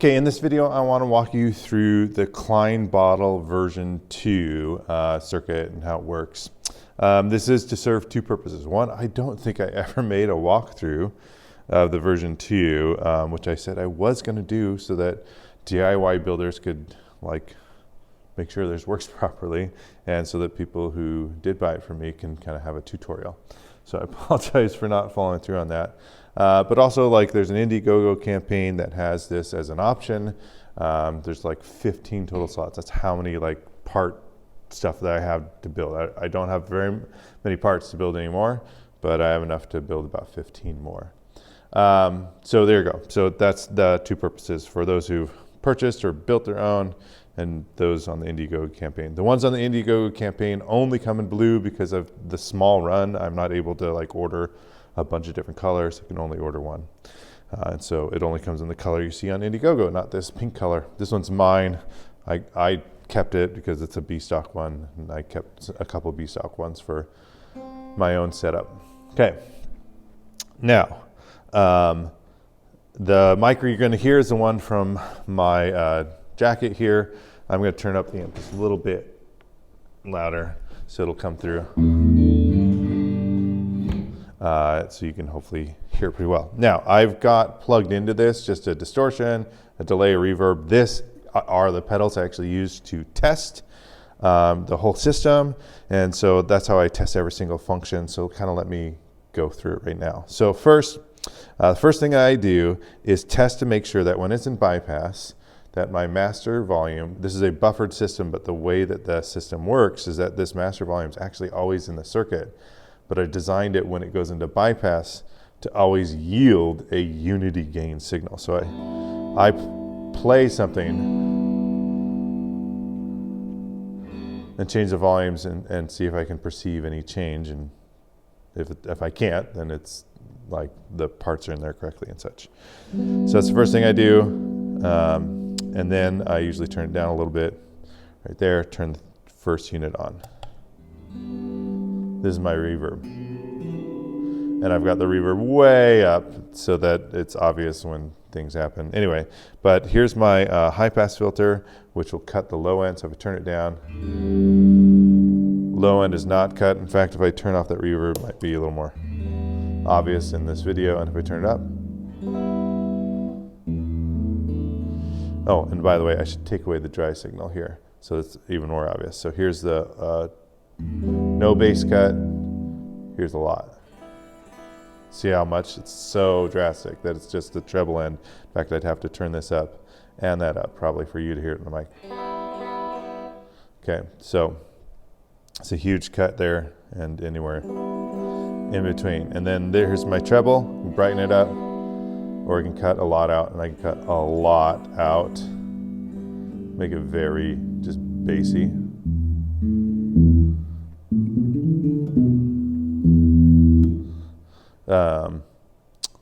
Okay, in this video, I want to walk you through the Klein Bottle version 2 circuit and how it works. This is to serve two purposes. One, I don't think I ever made a walkthrough of the version 2, which I said I was going to do so that DIY builders could make sure this works properly, and so that people who did buy it from me can kind of have a tutorial. So I apologize for not following through on that. But also, there's an Indiegogo campaign that has this as an option. There's 15 total slots. That's how many part stuff that I have to build. I don't have very many parts to build anymore, but I have enough to build about 15 more. So there you go. So that's the two purposes for those who've purchased or built their own, and those on the Indiegogo campaign. The ones on the Indiegogo campaign only come in blue because of the small run. I'm not able to order a bunch of different colors. I can only order one. And so it only comes in the color you see on Indiegogo, not this pink color. This one's mine. I kept it because it's a B-stock one, and I kept a couple of B-stock ones for my own setup. Okay, now, the mic you're gonna hear is the one from my jacket here. I'm gonna turn up the amp just a little bit louder so it'll come through. So you can hopefully hear it pretty well. Now, I've got plugged into this just a distortion, a delay, a reverb. This are the pedals I actually use to test the whole system. And so that's how I test every single function. So kind of let me go through it right now. So first, the first thing I do is test to make sure that when it's in bypass, that my master volume, this is a buffered system, but the way that the system works is that this master volume is actually always in the circuit. But I designed it when it goes into bypass to always yield a unity gain signal. So I play something and change the volumes and see if I can perceive any change. And if I can't, then it's the parts are in there correctly and such. So that's the first thing I do. And then I usually turn it down a little bit right there, turn the first unit on. This is my reverb. And I've got the reverb way up so that it's obvious when things happen. Anyway, but here's my high pass filter, which will cut the low end. So if I turn it down, low end is not cut. In fact, if I turn off that reverb, it might be a little more obvious in this video. And if I turn it up. Oh, and by the way, I should take away the dry signal here, so it's even more obvious. So here's the no bass cut, here's a lot. See how much? It's so drastic that it's just the treble end. In fact, I'd have to turn this up and that up probably for you to hear it in the mic. Okay, so it's a huge cut there and anywhere in between. And then there's my treble, brighten it up, or I can cut a lot out, and I can cut a lot out. Make it very just bassy.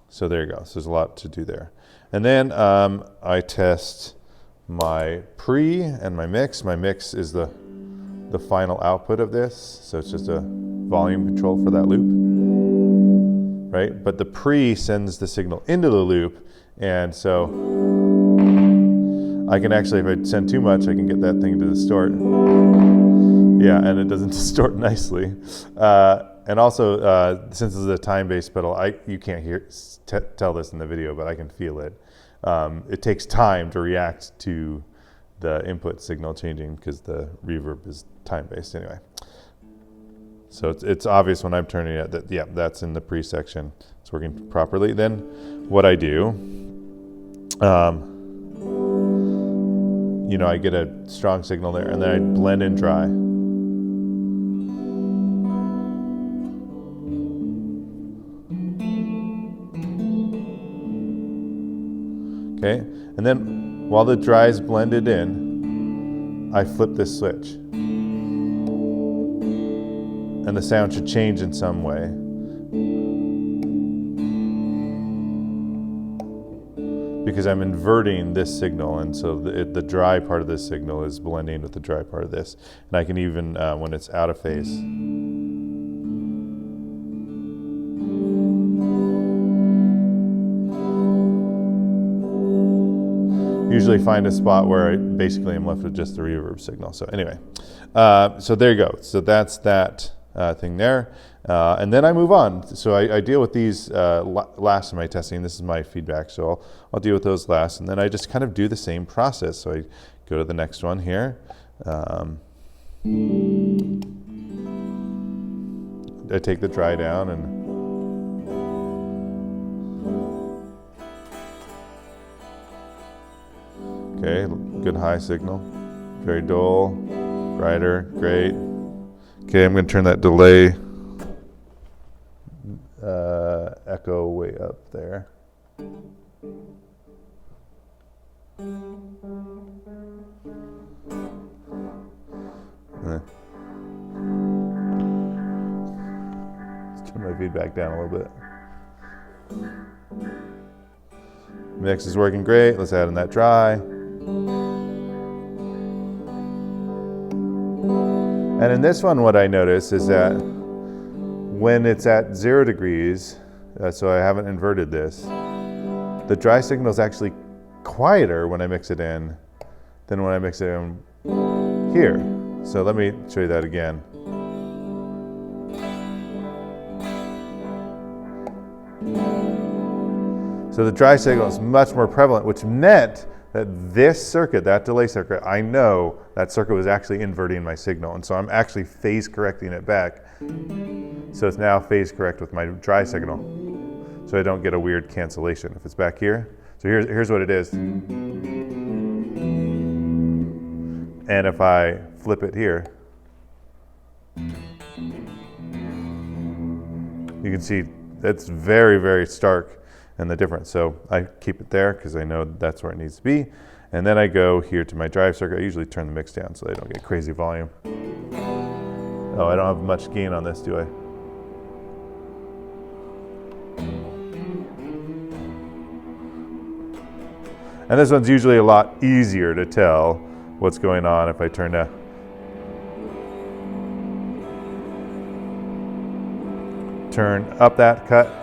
So there you go. So there's a lot to do there. And then I test my pre and my mix. My mix is the final output of this. So it's just a volume control for that loop, right? But the pre sends the signal into the loop. And so I can actually, if I send too much, I can get that thing to distort. Yeah, and it doesn't distort nicely. And also, since this is a time-based pedal, you can't tell this in the video, but I can feel it. It takes time to react to the input signal changing because the reverb is time-based anyway. So it's obvious when I'm turning it that, yeah, that's in the pre-section. It's working properly. Then what I do, I get a strong signal there, and then I blend in dry. Okay, and then while the dry is blended in, I flip this switch. And the sound should change in some way. Because I'm inverting this signal, and so the dry part of this signal is blending with the dry part of this. And I can even, when it's out of phase, usually find a spot where I basically am left with just the reverb signal. So anyway, so there you go. So that's that thing there. And then I move on. So I deal with these last in my testing. This is my feedback, so I'll deal with those last. And then I just kind of do the same process. So I go to the next one here. I take the dry down and okay, good high signal, very dull, brighter, great. Okay, I'm going to turn that delay echo way up there. Let's turn my feedback down a little bit. Mix is working great. Let's add in that dry. And in this one, what I notice is that when it's at 0 degrees, so I haven't inverted this, the dry signal is actually quieter when I mix it in than when I mix it in here. So let me show you that again. So the dry signal is much more prevalent, which meant that this circuit, that delay circuit, I know that circuit was actually inverting my signal. And so I'm actually phase correcting it back. So it's now phase correct with my dry signal. So I don't get a weird cancellation if it's back here. So here's what it is. And if I flip it here, you can see that's very, very stark in the difference. So I keep it there because I know that's where it needs to be. And then I go here to my drive circuit. I usually turn the mix down so I don't get crazy volume. Oh, I don't have much gain on this, do I? And this one's usually a lot easier to tell what's going on if I turn up that cut.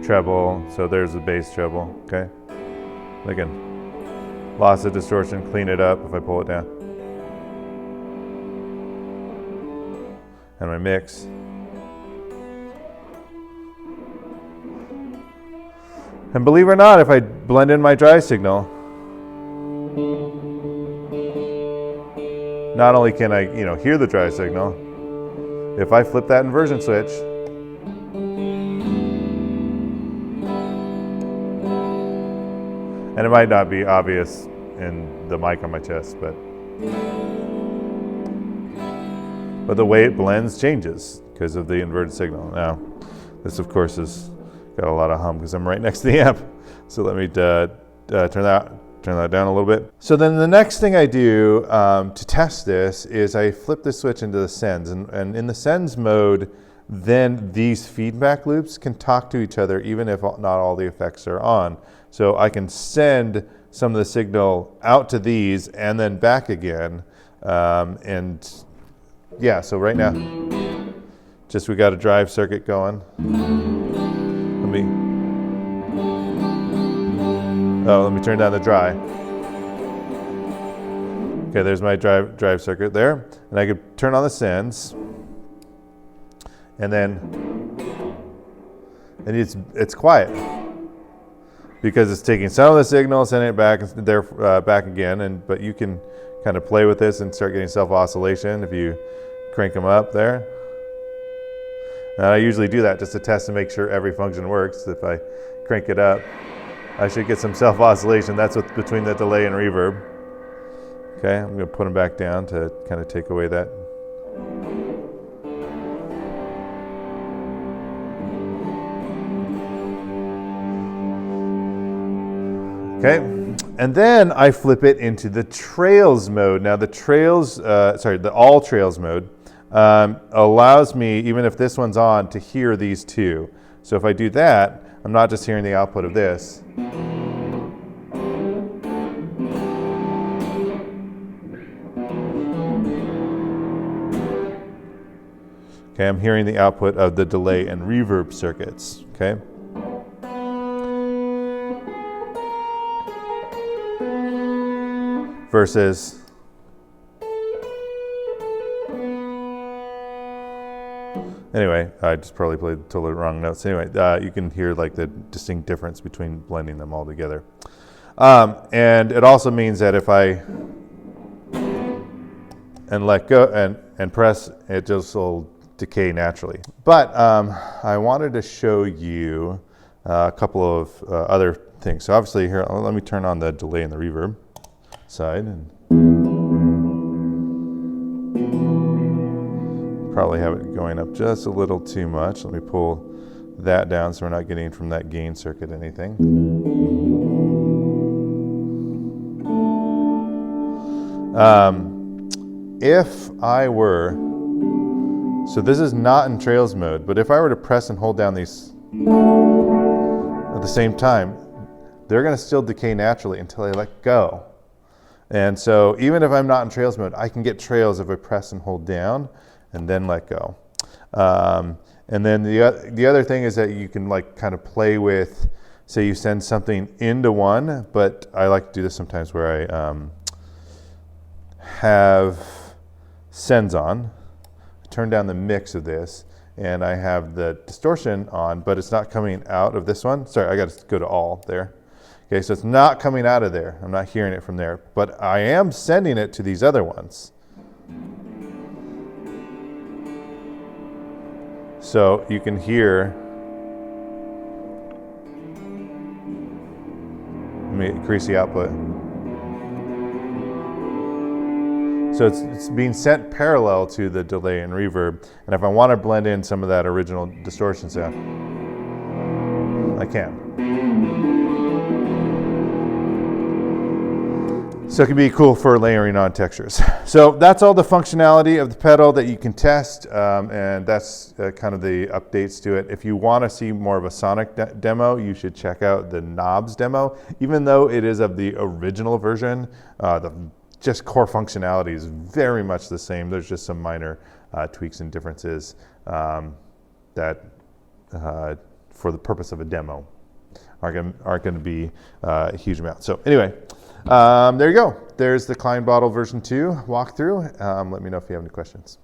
Treble, so there's the bass treble, okay? Again, loss of distortion, clean it up if I pull it down. And my mix. And believe it or not, if I blend in my dry signal, not only can I, hear the dry signal, if I flip that inversion switch, and it might not be obvious in the mic on my chest, but the way it blends changes because of the inverted signal. Now, this of course has got a lot of hum because I'm right next to the amp. So let me turn that down a little bit. So then the next thing I do to test this is I flip the switch into the sends, and in the sends mode, then these feedback loops can talk to each other even if not all the effects are on. So I can send some of the signal out to these and then back again. And yeah, so right now, we got a drive circuit going. Let me turn down the dry. Okay, there's my drive circuit there. And I could turn on the sends. And it's quiet because it's taking some of the signal, sending it back again. But you can kind of play with this and start getting self-oscillation if you crank them up there. And I usually do that just to test to make sure every function works. If I crank it up, I should get some self-oscillation. That's what's between the delay and reverb. Okay, I'm going to put them back down to kind of take away that. Okay, and then I flip it into the trails mode. Now the all trails mode allows me, even if this one's on, to hear these two. So if I do that, I'm not just hearing the output of this. Okay, I'm hearing the output of the delay and reverb circuits. Okay. Versus anyway, I just probably played totally wrong notes. Anyway, you can hear like the distinct difference between blending them all together. And it also means that if I let go and press, it just will decay naturally. But I wanted to show you a couple of other things. So obviously here, let me turn on the delay and the reverb side. And probably have it going up just a little too much. Let me pull that down so we're not getting from that gain circuit anything. If I were, so this is not in trails mode, but if I were to press and hold down these at the same time, they're going to still decay naturally until I let go. And so even if I'm not in trails mode, I can get trails if I press and hold down and then let go. And then the other thing is that you can like kind of play with, say you send something into one, but I like to do this sometimes where I have sends on, turn down the mix of this, and I have the distortion on, but it's not coming out of this one. Sorry, I got to go to all there. Okay, so it's not coming out of there. I'm not hearing it from there, but I am sending it to these other ones. So you can hear, let me increase the output. So it's being sent parallel to the delay and reverb. And if I want to blend in some of that original distortion sound, I can. So it can be cool for layering on textures. So that's all the functionality of the pedal that you can test, and that's kind of the updates to it. If you want to see more of a sonic demo, you should check out the knobs demo. Even though it is of the original version, the just core functionality is very much the same. There's just some minor tweaks and differences that, for the purpose of a demo, aren't going to be a huge amount. So anyway, there you go. There's the Klein Bottle version 2 walkthrough. Let me know if you have any questions.